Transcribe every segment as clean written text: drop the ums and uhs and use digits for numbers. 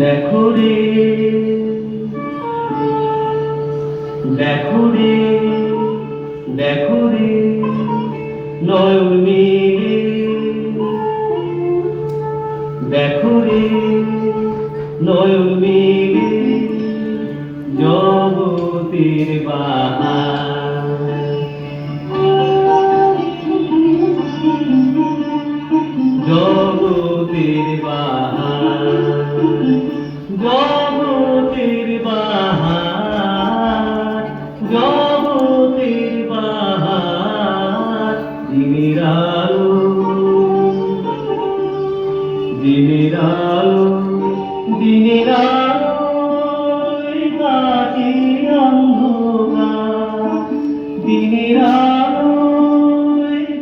দেখো রে দেখো রে দেখো রে নয়ন মেলে দেখো রে নয়ন মেলে জগতের বাহার জগতের বাহার জগতের বাহার জগতের বাহার দিনের আলো দিনের আলো দিনের আলো কাটে অন্ধকার দিনের আলো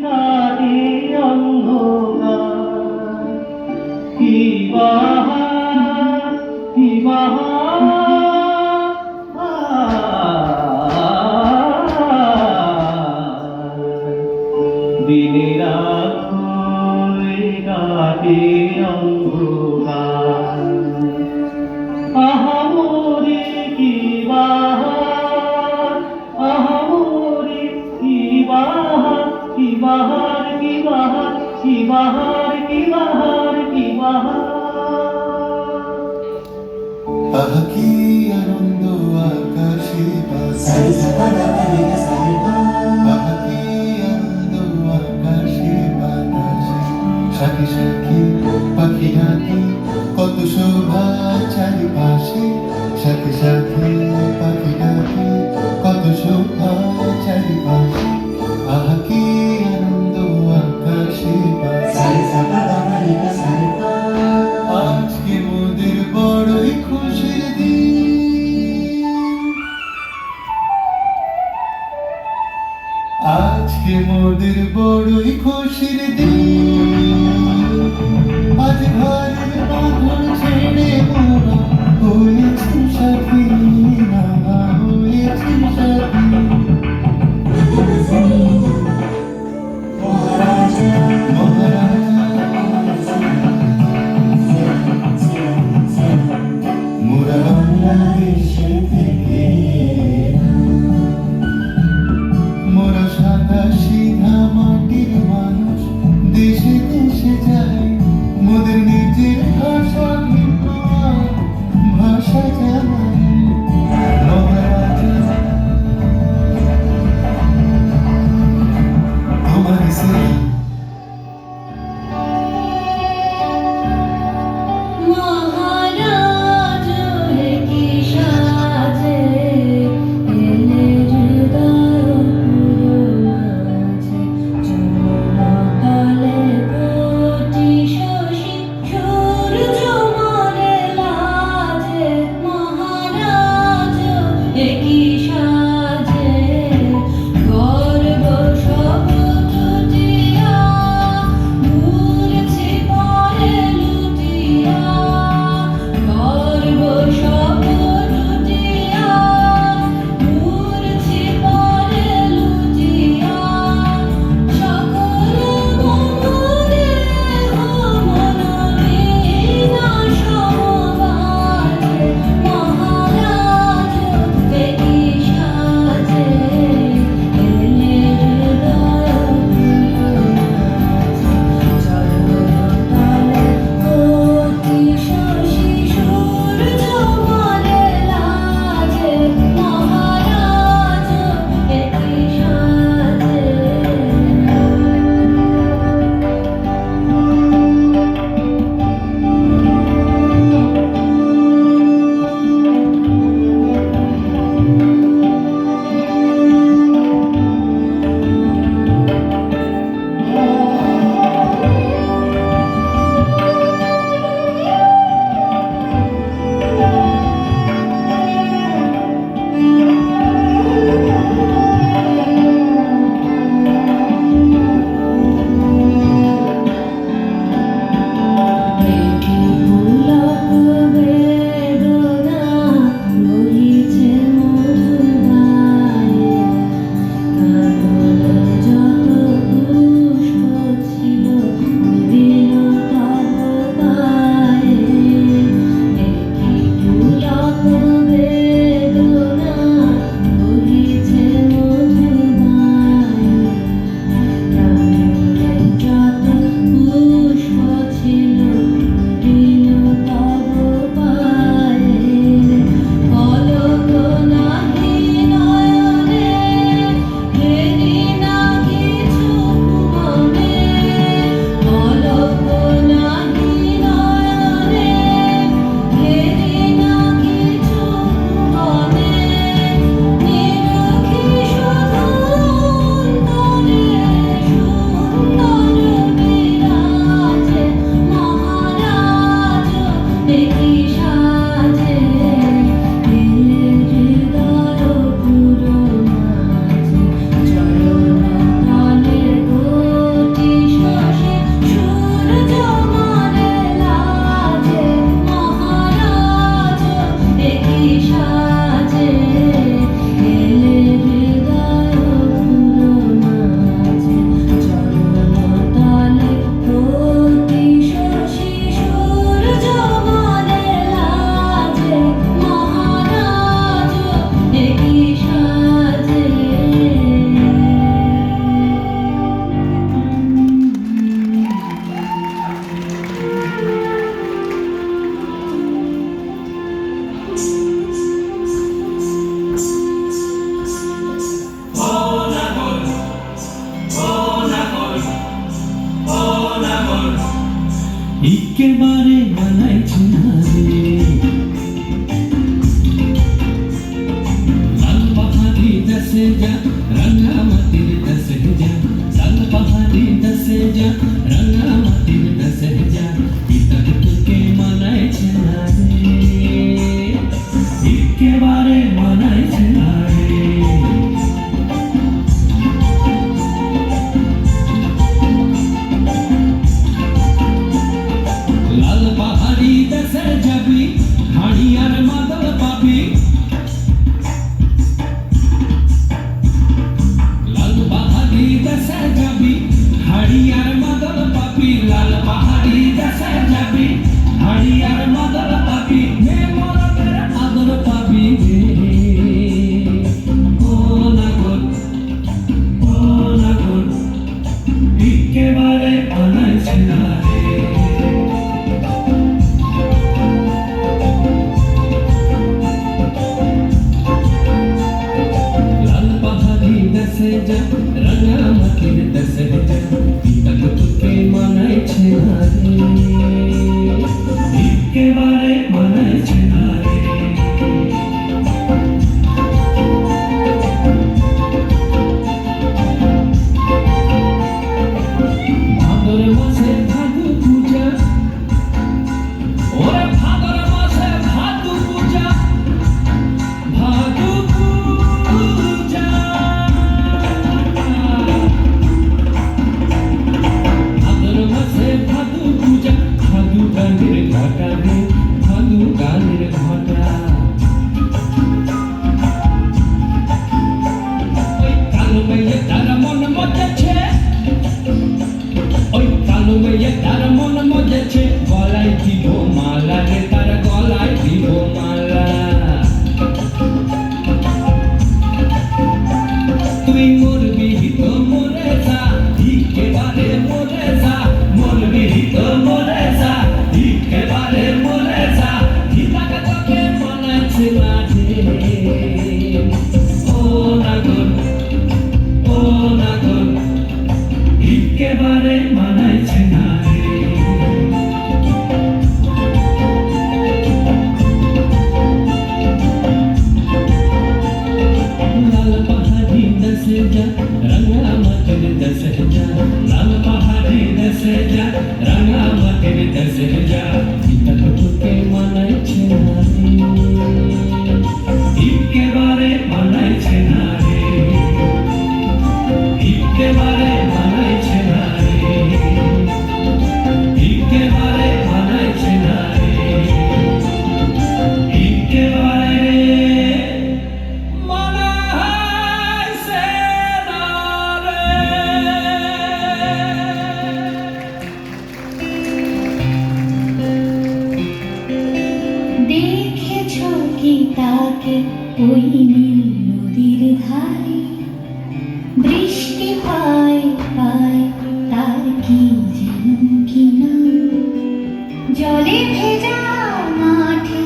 কাটে অন্ধকার কি বাহার কি বাহার দিনের আলোয় কাটে অন্ধকার আহামরি কি বাহার আহামরি কি বাহার কি বাহার কি বাহার কি বাহার কি বাহার কি বাহার আহা কি আনন্দ আকাশে বাতাসে আহা কি আনন্দ আকাশে বাতাসে সাথে সাথে পাখি ডাকে কত শোভা চারিপাশে সাথে সাথে পাখি ডাকে কত শোভা চারিপাশে আহা কি আনন্দ আকাশে বাতাসে আজকে মোদের বড়ই খুশির দিন আজকে মোদের বড়ই খুশির দিন আজ ঘরের বাঁধন ছেড়ে মোরা হয়েছি সাথী না হয়েছি সাথী একেবারে মানাইছে না রে। লাল পাহাড়ি দেশে যা রাঙামাটির দেশে যা, লাল পাহাড়ি দেশে যা রাঙামাটির দেশে যা, পিতার তোকে মানাইছে না রে, একেবারে মানাইছে না রে। লাল পাহাড়ি দেশে যাবি হাড়ি আর মাদল পাবি, লাল পাহাড়ি দেশে যাবি হাড়ি আর মাদল পাবি, লাল পাহাড়ি দেশে যাবি হাড়ি আর মাদল পাবি, হে মরদের আদর পাবি রে। ও নাগর ও নাগর একেবারে মানাইছে না রে। লাল পাহাড়ি দেশে যা রাঙামাটির দেশে যা, পিতার তোকে মানাইছে না রে, একেবারে মানাইছে না রে। ভাদর মাসে ভাদু পূজা, ওরে ভাদর মাসে ভাদু পূজা, ভাদু পূজা। ভাদর মাসে ভাদু পূজা, ভাদু গানের ঘটা রে, ভাদু গানের ঘটা। ওই কালো মেয়ে তার মন মজেছে, ওই কালো মেয়ে তার মন মজেছে, গলায় দিব মালা রে, তার গলায় দিব মালা। তুই মরবি তো মরে যা, একেবারে মরে যা, মরবি তো মরে যা, একেবারে মরে যা, পিতাকে তোকে মানাইছে না রে। ও নাগর ও নাগর একেবারে মানাইছে না রে। লাল পাহাড়ি দেশে যা রাঙামাটির দেশে যা, লাল পাহাড়ি দেশে যা রাঙামাটির দেশে যা, পিতার তোকে মানাইছে না রে, একেবারে মানাইছে না রে, একেবারে মানাইছে না রে, একেবারে মানাইছে না রে, একেবারে মানাইছে না রে। দেখেছো কি তাকে ওই নীল নদীর ধারে, বৃষ্টি পায় পায় তার কি যেন কি নাম, জলে ভেজা মাঠে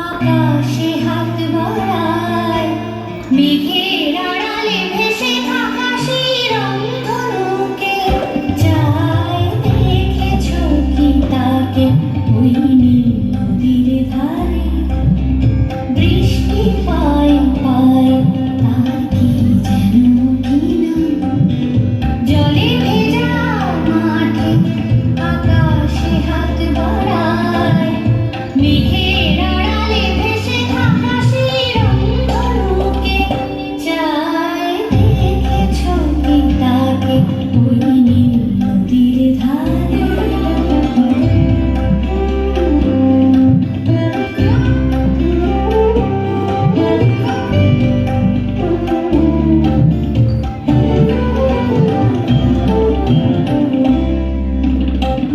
আকাশে হাত বাড়ায়, মেঘের আড়ালে ভেসে থাকা সেই রংধনুকে চায়। দেখেছো কি তাকে ওই নীল নদীর ধারে, বৃষ্টি পায় পায় তার কি যেন কি নাম, জলে ভেজা মাঠে আকাশে হাত বাড়ায়, মেঘের আড়ালে ভেসে থাকা সেই রংধনুকে চায়। দেখেছো কি তাকে ওই নীল নদীর ধারে।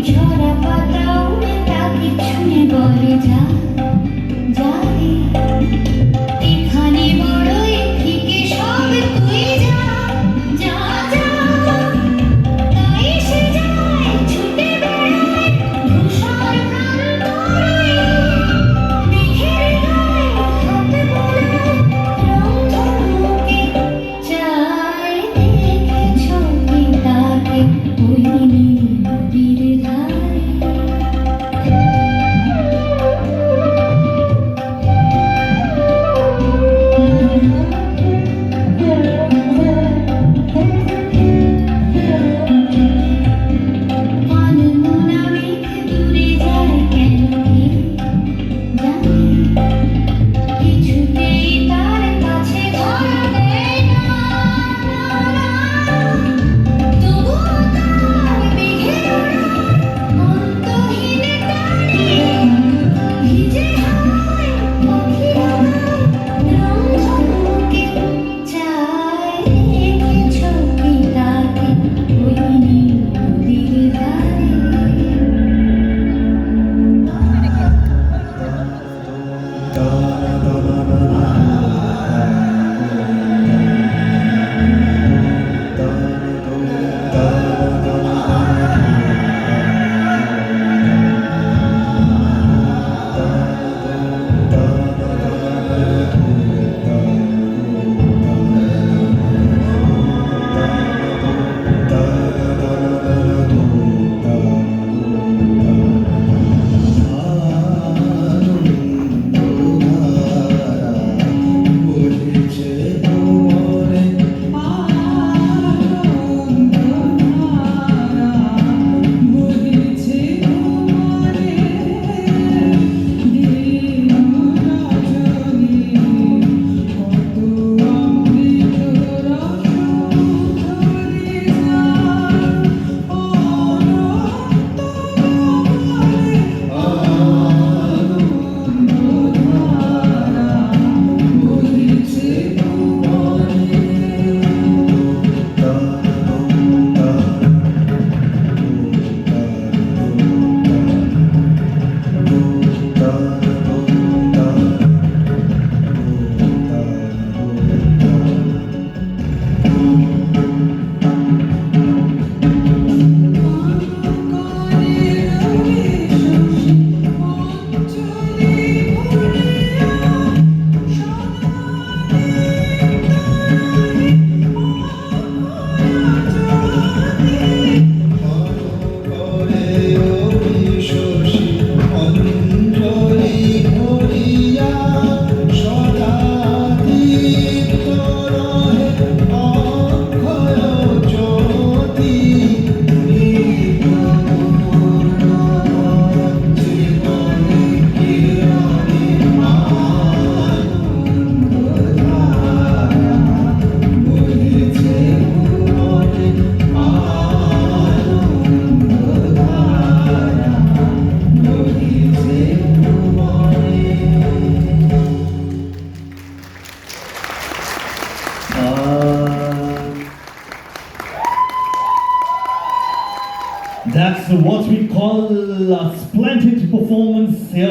ঝরা পাতা উড়ে তাকে ছুঁয়ে বলে যা যা রে, এখানে বড়ই ফিকে সব তুই যা যা যা। তাই সে যায় ছুটে বেড়ায় ধূসর প্রান্তরে, মেঘের গায়ে হাত বোলায় রংধনুকে চায়। দেখেছো কি তাকে ওই নীল নদীর ধারে। splendid performance here.